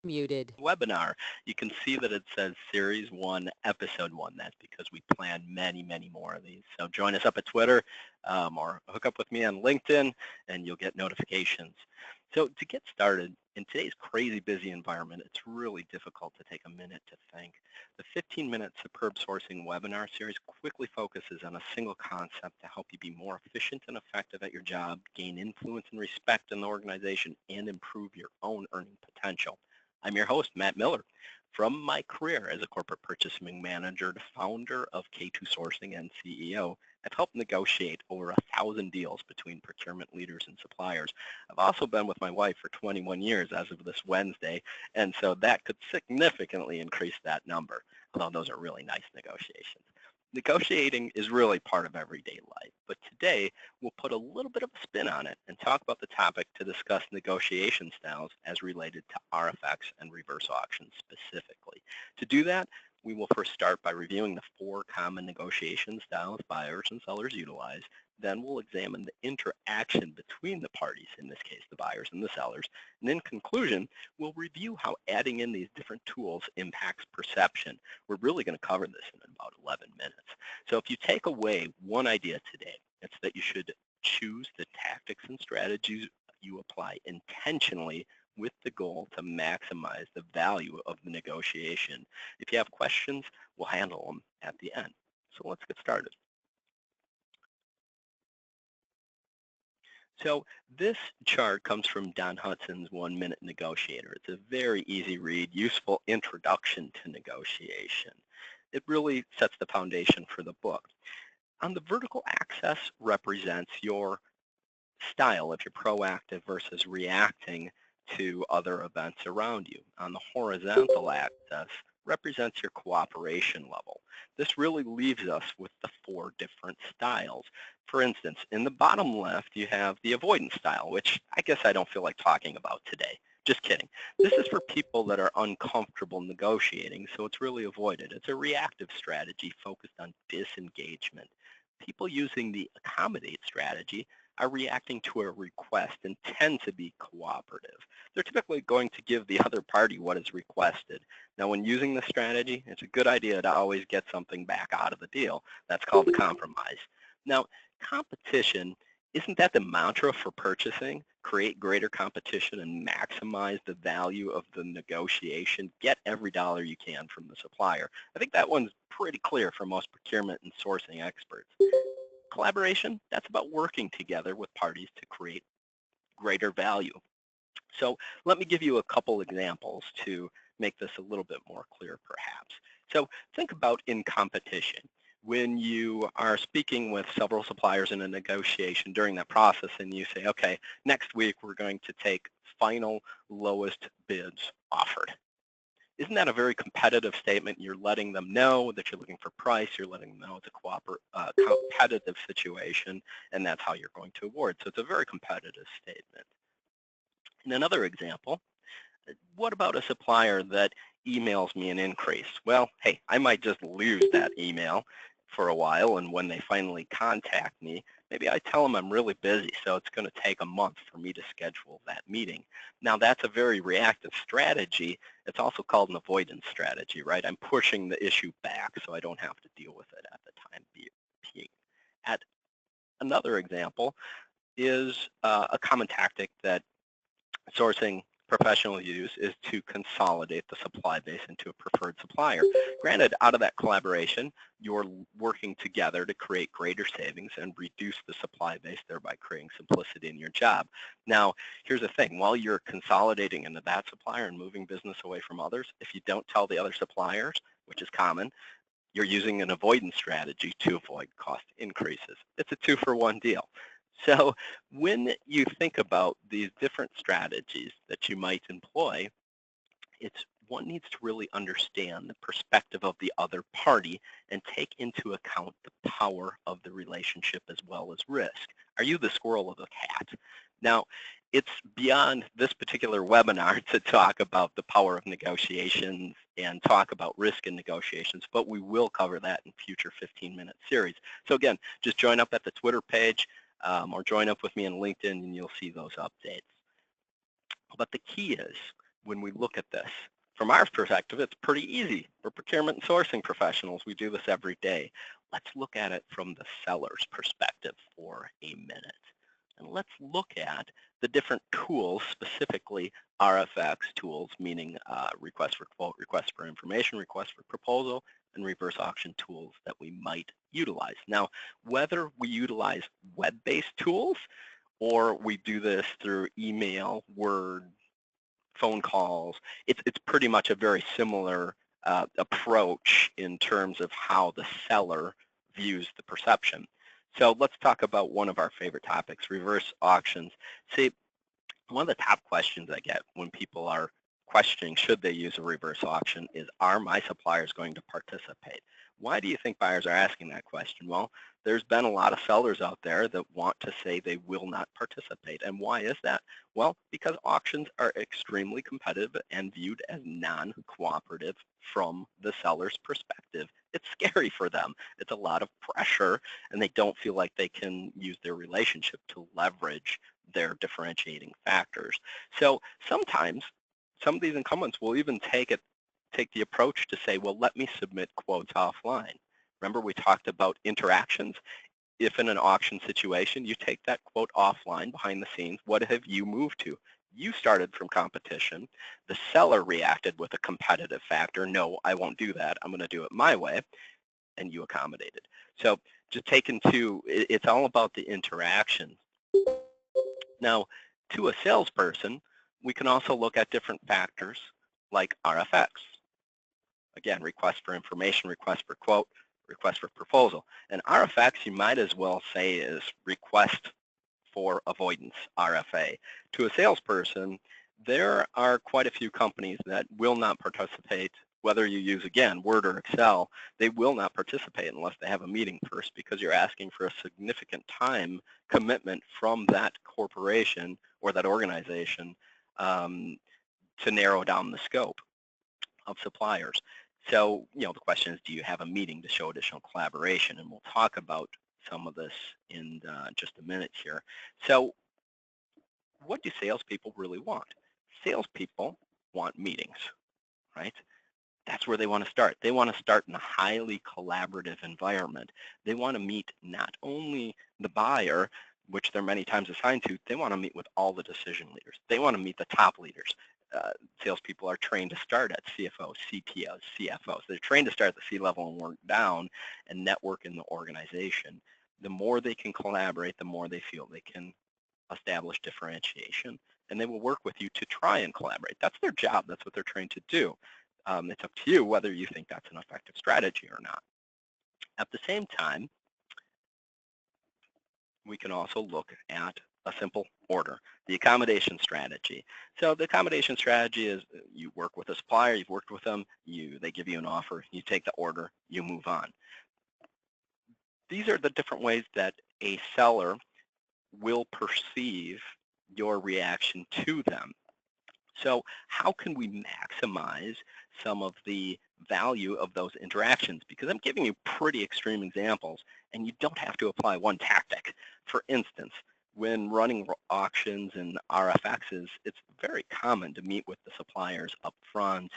Muted. webinar. You can see that it says Series 1, Episode 1. That's because we plan many, many more of these. So join us up at Twitter or hook up with me on LinkedIn and you'll get notifications. So to get started, in today's crazy busy environment, it's really difficult to take a minute to think. The 15-minute Superb Sourcing webinar series quickly focuses on a single concept to help you be more efficient and effective at your job, gain influence and respect in the organization, and improve your own earning potential. I'm your host, Matt Miller. From my career as a corporate purchasing manager to founder of K2 Sourcing and CEO, I've helped negotiate over 1,000 deals between procurement leaders and suppliers. I've also been with my wife for 21 years as of this Wednesday, and so that could significantly increase that number, although those are really nice negotiations. Negotiating is really part of everyday life, but today we'll put a little bit of a spin on it and talk about the topic to discuss negotiation styles as related to eRFx and reverse auctions specifically. To do that, we will first start by reviewing the 4 common negotiation styles buyers and sellers utilize. Then we'll examine the interaction between the parties, in this case the buyers and the sellers. And in conclusion, we'll review how adding in these different tools impacts perception. We're really going to cover this in about 11 minutes. So if you take away one idea today, it's that you should choose the tactics and strategies you apply intentionally with the goal to maximize the value of the negotiation. If you have questions, we'll handle them at the end. So let's get started. So this chart comes from Don Hudson's 1-Minute Negotiator. It's a very easy read, useful introduction to negotiation. It really sets the foundation for the book. On the vertical axis represents your style, if you're proactive versus reacting to other events around you. On the horizontal axis represents your cooperation level. This really leaves us with the 4 different styles. For instance, in the bottom left, you have the avoidance style, which I guess I don't feel like talking about today. Just kidding. This is for people that are uncomfortable negotiating, so it's really avoided. It's a reactive strategy focused on disengagement. People using the accommodate strategy are reacting to a request and tend to be cooperative. They're typically going to give the other party what is requested. Now, when using this strategy, it's a good idea to always get something back out of the deal. That's called a compromise. Now, competition, isn't that the mantra for purchasing? Create greater competition and maximize the value of the negotiation. Get every dollar you can from the supplier. I think that one's pretty clear for most procurement and sourcing experts. Collaboration, that's about working together with parties to create greater value. So let me give you a couple examples to make this a little bit more clear perhaps. So think about in competition. When you are speaking with several suppliers in a negotiation during that process and you say, okay, next week we're going to take final lowest bids offered. Isn't that a very competitive statement? You're letting them know that you're looking for price. You're letting them know it's a competitive situation, and that's how you're going to award. So it's a very competitive statement. In another example, what about a supplier that emails me an increase? Well, hey, I might just lose that email for a while, and when they finally contact me, maybe I tell them I'm really busy, so it's going to take a month for me to schedule that meeting. Now, that's a very reactive strategy. It's also called an avoidance strategy, right? I'm pushing the issue back so I don't have to deal with it at the time being. At another example is a common tactic that sourcing professionals use is to consolidate the supply base into a preferred supplier. Granted, out of that collaboration, you're working together to create greater savings and reduce the supply base, thereby creating simplicity in your job. Now, here's the thing. While you're consolidating into that supplier and moving business away from others, if you don't tell the other suppliers, which is common, you're using an avoidance strategy to avoid cost increases. It's a 2-for-1 deal. So when you think about these different strategies that you might employ, one needs to really understand the perspective of the other party and take into account the power of the relationship as well as risk. Are you the squirrel or the cat? Now, it's beyond this particular webinar to talk about the power of negotiations and talk about risk in negotiations, but we will cover that in future 15-minute series. So again, just join up at the Twitter page or join up with me on LinkedIn and you'll see those updates. But the key is when we look at this, from our perspective, it's pretty easy. We're procurement and sourcing professionals. We do this every day. Let's look at it from the seller's perspective for a minute. And let's look at the different tools, specifically eRFx tools, meaning request for quote, request for information, request for proposal, and reverse auction tools that we might utilize. Now, whether we utilize web-based tools or we do this through email, Word, phone calls, it's pretty much a very similar approach in terms of how the seller views the perception. So let's talk about one of our favorite topics, reverse auctions. See, one of the top questions I get when people are questioning should they use a reverse auction is, are my suppliers going to participate? Why do you think buyers are asking that question? Well, there's been a lot of sellers out there that want to say they will not participate. And why is that? Well, because auctions are extremely competitive and viewed as non-cooperative from the seller's perspective. It's scary for them. It's a lot of pressure, and they don't feel like they can use their relationship to leverage their differentiating factors. So sometimes some of these incumbents will even take the approach to say, well, let me submit quotes offline. Remember, we talked about interactions. If in an auction situation, you take that quote offline behind the scenes, what have you moved to? You started from competition. The seller reacted with a competitive factor. No, I won't do that. I'm going to do it my way. And you accommodated. So just taken to, it's all about the interaction. Now, to a salesperson, we can also look at different factors like eRFx. Again, request for information, request for quote, request for proposal. And eRFx, you might as well say, is request for avoidance, RFA. To a salesperson, there are quite a few companies that will not participate, whether you use, again, Word or Excel, they will not participate unless they have a meeting first, because you're asking for a significant time commitment from that corporation or that organization to narrow down the scope of suppliers. So, the question is, do you have a meeting to show additional collaboration? And we'll talk about some of this in just a minute here. So what do salespeople really want? Salespeople want meetings, right? That's where they want to start. They want to start in a highly collaborative environment. They want to meet not only the buyer, which they're many times assigned to, they want to meet with all the decision leaders. They want to meet the top leaders. Salespeople are trained to start at CFOs, CPOs, CFOs. They're trained to start at the C-level and work down and network in the organization. The more they can collaborate, the more they feel they can establish differentiation, and they will work with you to try and collaborate. That's their job. That's what they're trained to do. It's up to you whether you think that's an effective strategy or not. At the same time, we can also look at a simple order, the accommodation strategy. So the accommodation strategy is you work with a supplier, you've worked with them, they give you an offer, you take the order, you move on. These are the different ways that a seller will perceive your reaction to them. So how can we maximize some of the value of those interactions? Because I'm giving you pretty extreme examples, and you don't have to apply one tactic. For instance, when running auctions and eRFx's, it's very common to meet with the suppliers up front,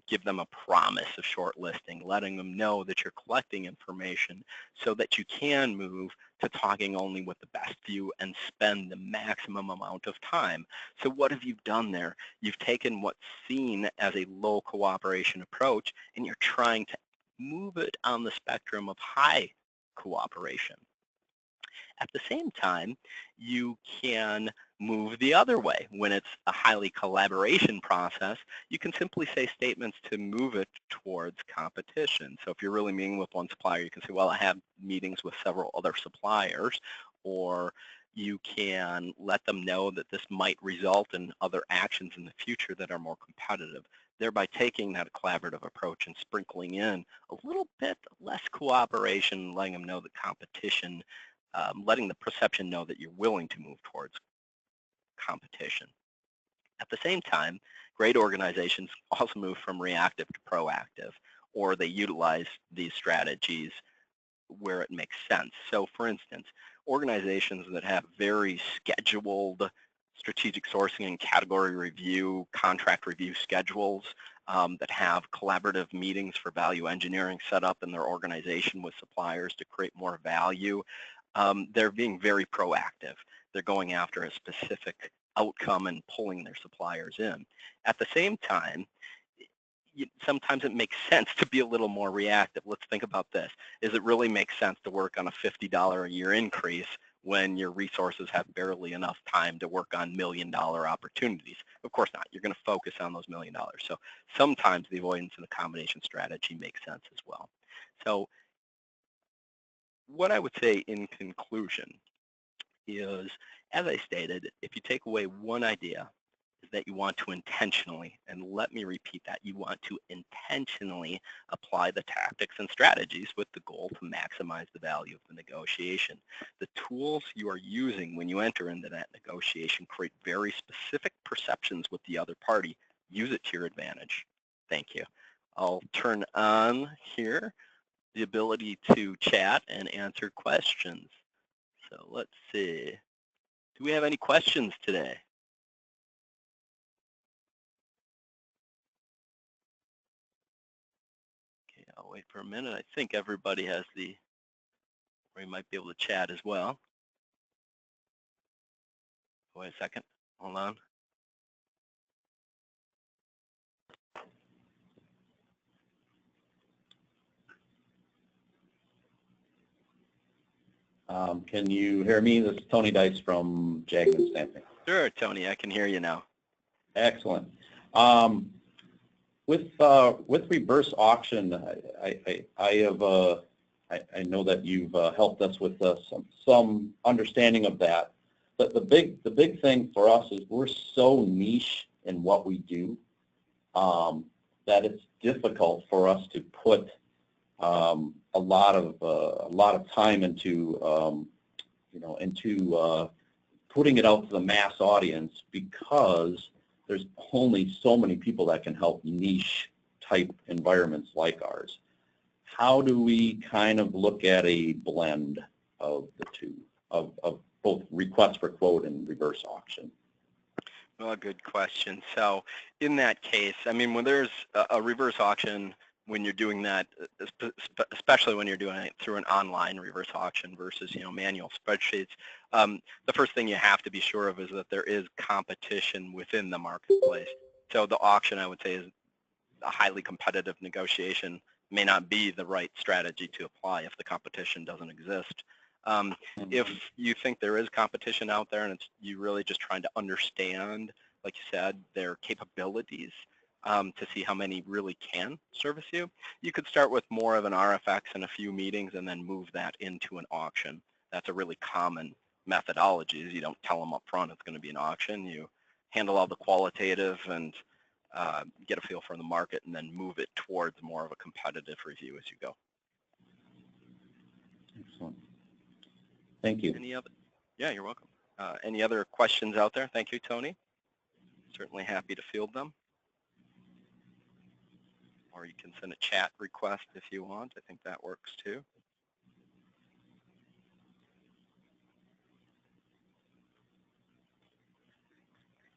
give them a promise of shortlisting, letting them know that you're collecting information so that you can move to talking only with the best few and spend the maximum amount of time. So what have you done there? You've taken what's seen as a low cooperation approach, and you're trying to move it on the spectrum of high cooperation. At the same time, you can move the other way. When it's a highly collaboration process, you can simply say statements to move it towards competition. So if you're really meeting with one supplier, you can say, well, I have meetings with several other suppliers, or you can let them know that this might result in other actions in the future that are more competitive, thereby taking that collaborative approach and sprinkling in a little bit less cooperation, letting them know that competition, letting the perception know that you're willing to move towards competition. At the same time, great organizations also move from reactive to proactive, or they utilize these strategies where it makes sense. So for instance, organizations that have very scheduled strategic sourcing and category review, contract review schedules that have collaborative meetings for value engineering set up in their organization with suppliers to create more value. They're being very proactive. They're going after a specific outcome and pulling their suppliers in. At the same time, sometimes it makes sense to be a little more reactive. Let's think about this. Does it really make sense to work on a $50 a year increase when your resources have barely enough time to work on $1 million opportunities? Of course not. You're going to focus on those $1 million. So sometimes the avoidance and accommodation strategy makes sense as well. So what I would say in conclusion is, as I stated, if you take away one idea, is that you want to intentionally, and let me repeat that, you want to intentionally apply the tactics and strategies with the goal to maximize the value of the negotiation. The tools you are using when you enter into that negotiation create very specific perceptions with the other party. Use it to your advantage. Thank you. I'll turn on here the ability to chat and answer questions. So let's see. Do we have any questions today? Okay, I'll wait for a minute. I think everybody has the, or you might be able to chat as well. Wait a second. Hold on. Can you hear me? This is Tony Dice from Jackman Stamping. Sure, Tony, I can hear you now. Excellent. With reverse auction, I know that you've helped us with some understanding of that. But the big thing for us is we're so niche in what we do that it's difficult for us to put a lot of time into putting it out to the mass audience, because there's only so many people that can help niche type environments like ours. How do we kind of look at a blend of the two, of both request for quote and reverse auction? Well, good question. So in that case, I mean, when there's a reverse auction, when you're doing that, especially when you're doing it through an online reverse auction versus, manual spreadsheets, the first thing you have to be sure of is that there is competition within the marketplace. So the auction, I would say, is a highly competitive negotiation, may not be the right strategy to apply if the competition doesn't exist. If you think there is competition out there and you're really just trying to understand, like you said, their capabilities, to see how many really can service you, you could start with more of an eRFx and a few meetings and then move that into an auction. That's a really common methodology. Is you don't tell them up front it's going to be an auction. You handle all the qualitative and get a feel for the market and then move it towards more of a competitive review as you go. Excellent. Thank you. Any other? Yeah, you're welcome. Any other questions out there? Thank you, Tony. Certainly happy to field them. Or you can send a chat request if you want. I think that works too.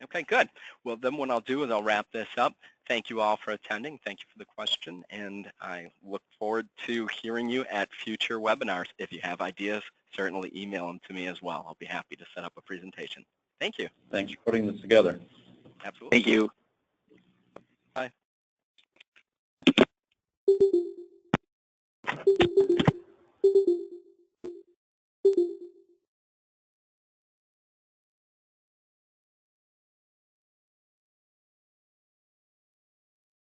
Okay, good. Well, then what I'll do is I'll wrap this up. Thank you all for attending. Thank you for the question. And I look forward to hearing you at future webinars. If you have ideas, certainly email them to me as well. I'll be happy to set up a presentation. Thank you. Thanks for putting this together. Absolutely. Thank you. Bye.